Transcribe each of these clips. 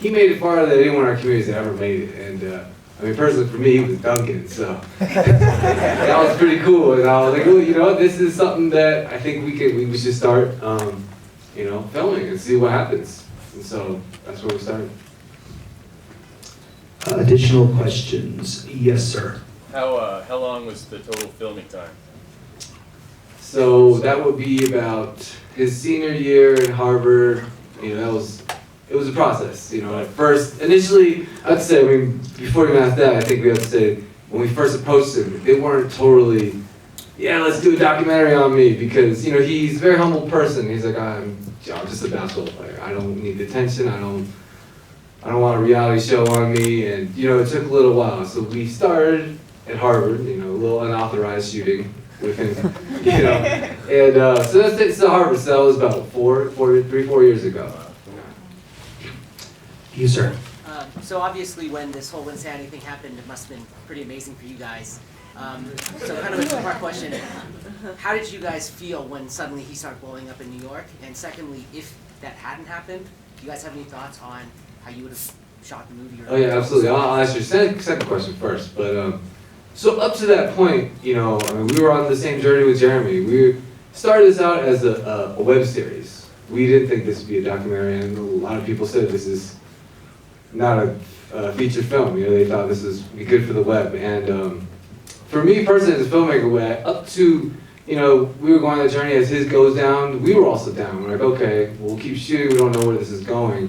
he made it farther than anyone in our community has ever made it. And I mean, personally for me, he was Duncan, so that was pretty cool. And I was like, well, you know, this is something that I think we should start, you know, filming and see what happens. And so that's where we started. Additional questions? Yes, sir. How long was the total filming time? So that would be about his senior year in Harvard. You know, it was a process. You know, at first, initially, I'd say, I mean, before you ask that, I think we have to say, when we first approached him, they weren't totally, yeah, let's do a documentary on me, because, you know, he's a very humble person. He's like, I'm just a basketball player. I don't need attention. I don't want a reality show on me. And, you know, it took a little while. So we started at Harvard, you know, a little unauthorized shooting with him, you know. And so that's it. So Harvard, so that was about 4 years ago. You, sir. So obviously when this whole Linsanity thing happened, it must have been pretty amazing for you guys. So kind of a two-part question. How did you guys feel when suddenly he started blowing up in New York? And secondly, if that hadn't happened, do you guys have any thoughts on how you would have shot the movie? Or Oh yeah, absolutely. I'll ask your second question first. But so up to that point, you know, I mean, we were on the same journey with Jeremy. We started this out as a web series. We didn't think this would be a documentary, and a lot of people said this is not a feature film. You know, they thought this would be good for the web. And for me personally, as a filmmaker, up to, you know, we were going on that journey as his goes down, we were also down. We're like, okay, we'll keep shooting. We don't know where this is going.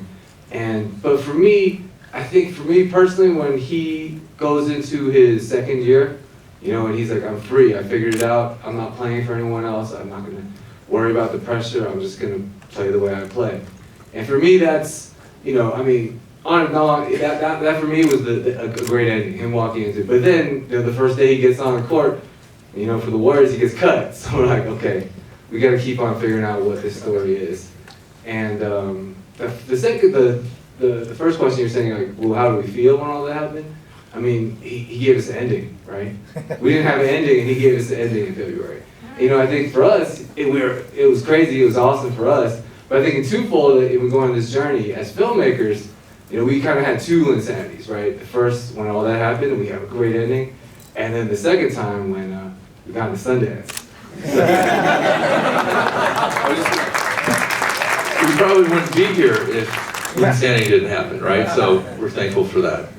But for me, I think for me personally, when he goes into his second year, you know, and he's like, I'm free. I figured it out. I'm not playing for anyone else. I'm not going to worry about the pressure. I'm just going to play the way I play. And for me, that's, you know, I mean, on and on, that for me was a great ending, him walking into it. But then, you know, the first day he gets on the court, you know, for the Warriors, he gets cut. So we're like, okay, we got to keep on figuring out what this story is. And the first question you're saying, like, well, how do we feel when all that happened? I mean, he gave us an ending, right? We didn't have an ending, and he gave us the ending in February. You know, I think for us, it was crazy, it was awesome for us. But I think in twofold, if we go on this journey as filmmakers, you know, we kind of had two Linsanities, right? The first, when all that happened, and we have a great ending. And then the second time, when we got into Sundance. We probably wouldn't be here if Linsanity didn't happen, right? So we're thankful for that.